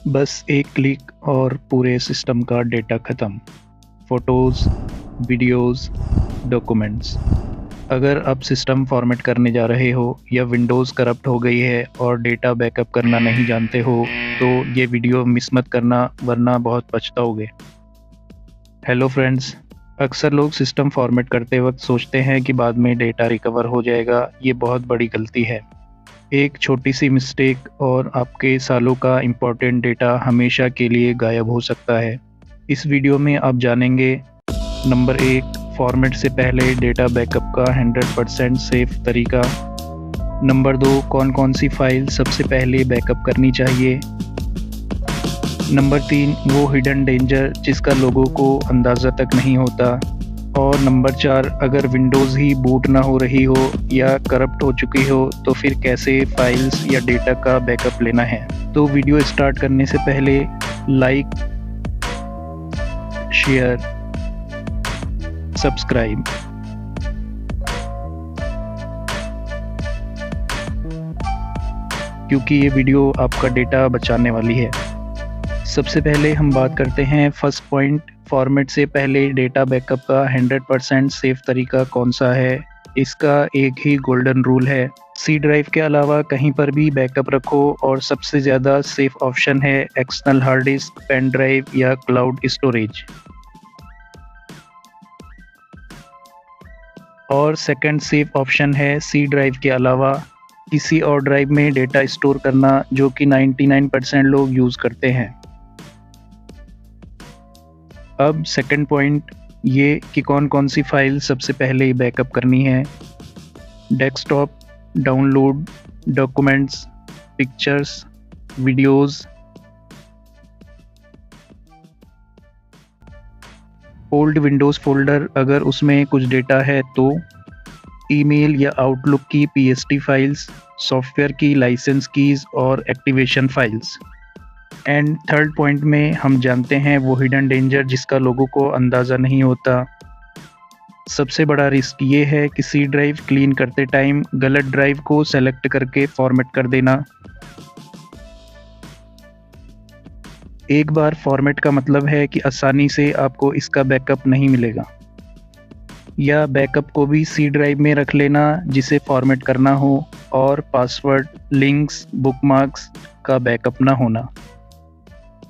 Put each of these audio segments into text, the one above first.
बस एक क्लिक और पूरे सिस्टम का डेटा ख़त्म। Photos, videos, documents. अगर आप सिस्टम फॉर्मेट करने जा रहे हो या विंडोज़ करप्ट हो गई है और डेटा बैकअप करना नहीं जानते हो, तो ये वीडियो मिस मत करना वरना बहुत पछताओगे। हेलो फ्रेंड्स, अक्सर लोग सिस्टम फॉर्मेट करते वक्त सोचते हैं कि बाद में डेटा रिकवर हो जाएगा। ये बहुत बड़ी गलती है। एक छोटी सी मिस्टेक और आपके सालों का इम्पोर्टेंट डेटा हमेशा के लिए गायब हो सकता है। इस वीडियो में आप जानेंगे नंबर 1, फॉर्मेट से पहले डेटा बैकअप का 100% सेफ तरीका। नंबर 2, कौन कौन सी फाइल सबसे पहले बैकअप करनी चाहिए। नंबर 3, वो हिडन डेंजर जिसका लोगों को अंदाज़ा तक नहीं होता। और नंबर 4, अगर विंडोज़ ही बूट ना हो रही हो या करप्ट हो चुकी हो तो फिर कैसे फाइल्स या डेटा का बैकअप लेना है। तो वीडियो स्टार्ट करने से पहले लाइक, शेयर, सब्सक्राइब। क्योंकि ये वीडियो आपका डेटा बचाने वाली है। सबसे पहले हम बात करते हैं फर्स्ट पॉइंट, फॉर्मेट से पहले डेटा बैकअप का 100% सेफ तरीका कौन सा है। इसका एक ही गोल्डन रूल है, सी ड्राइव के अलावा कहीं पर भी बैकअप रखो और सबसे ज़्यादा सेफ ऑप्शन है external hard disk, pen drive या क्लाउड स्टोरेज। और सेकंड सेफ ऑप्शन है सी ड्राइव के अलावा किसी और ड्राइव में डेटा स्टोर करना, जो कि 99% लोग यूज़ करते हैं। अब सेकंड पॉइंट ये कि कौन कौन सी फाइल सबसे पहले बैकअप करनी है। Desktop, download, documents, pictures, videos. Old Windows folder अगर उसमें कुछ डेटा है तो, ईमेल या आउटलुक की पीएसटी फाइल्स, सॉफ्टवेयर की लाइसेंस कीज़ और activation files. And third point में हम जानते हैं वो हिडन डेंजर जिसका लोगों को अंदाज़ा नहीं होता। सबसे बड़ा रिस्क ये है कि सी ड्राइव क्लीन करते टाइम गलत ड्राइव को सेलेक्ट करके फॉर्मेट कर देना। एक बार फॉर्मेट का मतलब है कि आसानी से आपको इसका बैकअप नहीं मिलेगा, या बैकअप को भी सी ड्राइव में रख लेना जिसे फॉर्मेट करना हो, और पासवर्ड, लिंक्स, बुकमार्क्स का बैकअप ना होना।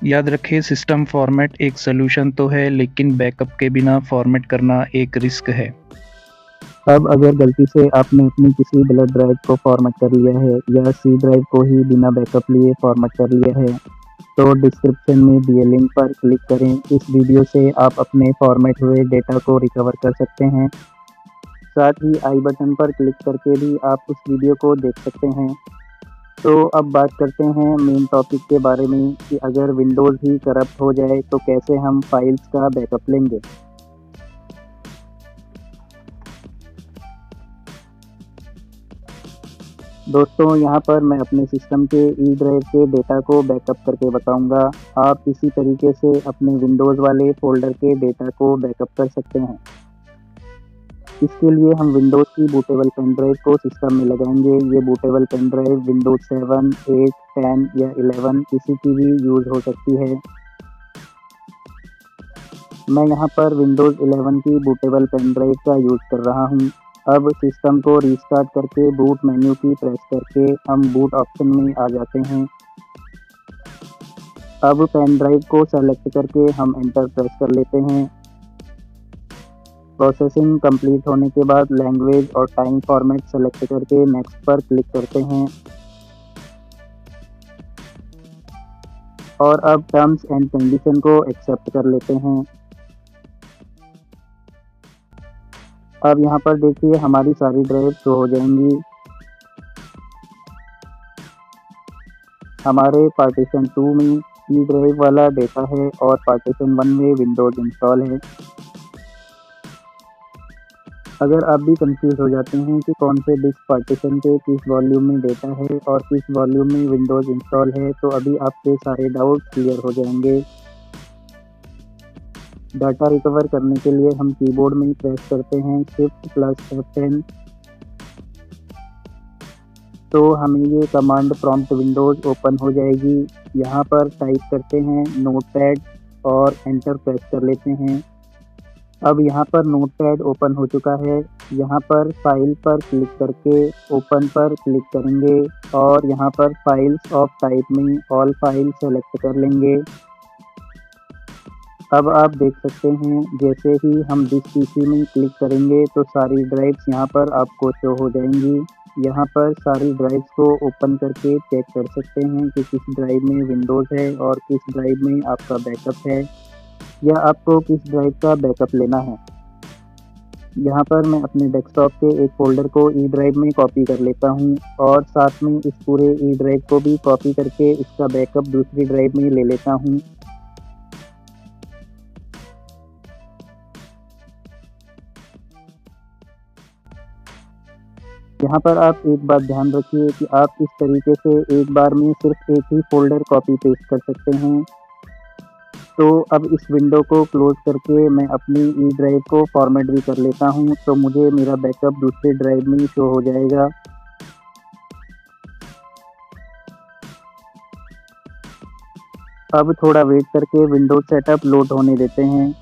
याद रखें, सिस्टम फॉर्मेट एक सलूशन तो है, लेकिन बैकअप के बिना फॉर्मेट करना एक रिस्क है। अब अगर गलती से आपने अपनी किसी गलत ड्राइव को फॉर्मेट कर लिया है या सी ड्राइव को ही बिना बैकअप लिए फॉर्मेट कर लिया है, तो डिस्क्रिप्शन में दिए लिंक पर क्लिक करें। इस वीडियो से आप अपने फॉर्मेट हुए डेटा को रिकवर कर सकते हैं। साथ ही आई बटन पर क्लिक करके भी आप उस वीडियो को देख सकते हैं। तो अब बात करते हैं मेन टॉपिक के बारे में कि अगर विंडोज़ ही करप्ट हो जाए तो कैसे हम फाइल्स का बैकअप लेंगे। दोस्तों, यहाँ पर मैं अपने सिस्टम के ई ड्राइव के डेटा को बैकअप करके बताऊंगा। आप इसी तरीके से अपने विंडोज़ वाले फोल्डर के डेटा को बैकअप कर सकते हैं। इसके लिए हम विंडोज़ की बूटेबल पेन ड्राइव को सिस्टम में लगाएंगे। ये बूटेबल पेन ड्राइव विंडोज़ 7, 8, 10 या 11 किसी की भी यूज़ हो सकती है। मैं यहाँ पर विंडोज़ 11 की बूटेबल पेन ड्राइव का यूज़ कर रहा हूँ। अब सिस्टम को रीस्टार्ट करके बूट मेन्यू की प्रेस करके हम बूट ऑप्शन में आ जाते हैं। अब पेन ड्राइव को सेलेक्ट करके हम एंटर प्रेस कर लेते हैं। प्रोसेसिंग कंप्लीट होने के बाद लैंग्वेज और टाइम फॉर्मेट सेलेक्ट करके नेक्स्ट पर क्लिक करते हैं। और अब टर्म्स एंड कंडीशन को एक्सेप्ट कर लेते हैं। अब यहाँ पर देखिए हमारी सारी ड्राइव शो हो जाएंगी। हमारे पार्टीशन 2 में ई ड्राइव वाला डेटा है और पार्टीशन 1 में विंडोज़ इंस्टॉल है। अगर आप भी कंफ्यूज हो जाते हैं कि कौन से डिस्क पार्टीशन के किस वॉल्यूम में डेटा है और किस वॉल्यूम में विंडोज़ इंस्टॉल है, तो अभी आपके सारे डाउट क्लियर हो जाएंगे। डाटा रिकवर करने के लिए हम कीबोर्ड में प्रेस करते हैं Shift+F10। तो हमें ये कमांड प्रॉम्प्ट विंडोज़ ओपन हो जाएगी। यहाँ पर टाइप करते हैं नोटपैड और एंटर प्रेस कर लेते हैं। अब यहाँ पर नोटपैड ओपन हो चुका है। यहाँ पर फाइल पर क्लिक करके ओपन पर क्लिक करेंगे और यहाँ पर फाइल्स ऑफ टाइप में ऑल फाइल सेलेक्ट कर लेंगे। अब आप देख सकते हैं जैसे ही हम दिस पीसी में क्लिक करेंगे तो सारी ड्राइव्स यहाँ पर आपको शो हो जाएंगी। यहाँ पर सारी ड्राइव्स को ओपन करके चेक कर सकते हैं कि किस ड्राइव में विंडोज़ है और किस ड्राइव में आपका बैकअप है या आपको किस ड्राइव का बैकअप लेना है। यहाँ पर मैं अपने डेस्कटॉप के एक फ़ोल्डर को ई ड्राइव में कॉपी कर लेता हूँ और साथ में इस पूरे ई ड्राइव को भी कॉपी करके इसका बैकअप दूसरी ड्राइव में ले लेता हूँ। यहाँ पर आप एक बात ध्यान रखिए कि आप इस तरीके से एक बार में सिर्फ एक ही फ़ोल्डर कॉपी पेस्ट कर सकते हैं। तो अब इस विंडो को क्लोज़ करके मैं अपनी ई ड्राइव को फॉर्मेट भी कर लेता हूँ, तो मुझे मेरा बैकअप दूसरे ड्राइव में शो हो जाएगा। अब थोड़ा वेट करके विंडोज़ सेटअप लोड होने देते हैं।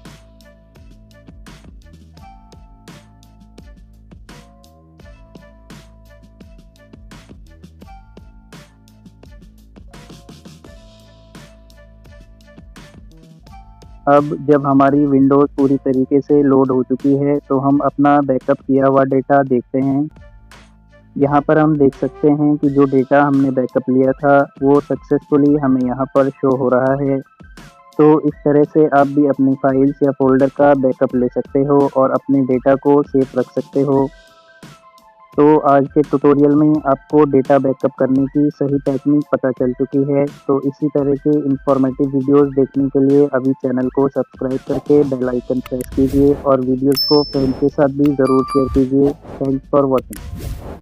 अब जब हमारी विंडोज़ पूरी तरीके से लोड हो चुकी है तो हम अपना बैकअप किया हुआ डेटा देखते हैं। यहाँ पर हम देख सकते हैं कि जो डेटा हमने बैकअप लिया था वो सक्सेसफुली हमें यहाँ पर शो हो रहा है। तो इस तरह से आप भी अपनी फाइल्स या फ़ोल्डर का बैकअप ले सकते हो और अपने डेटा को सेफ रख सकते हो। तो आज के ट्यूटोरियल में आपको डेटा बैकअप करने की सही टेक्निक पता चल चुकी है। तो इसी तरह के इन्फॉर्मेटिव वीडियोस देखने के लिए अभी चैनल को सब्सक्राइब करके बेल आइकन प्रेस कीजिए और वीडियोस को फ्रेंड्स के साथ भी ज़रूर शेयर कीजिए। Thanks for watching.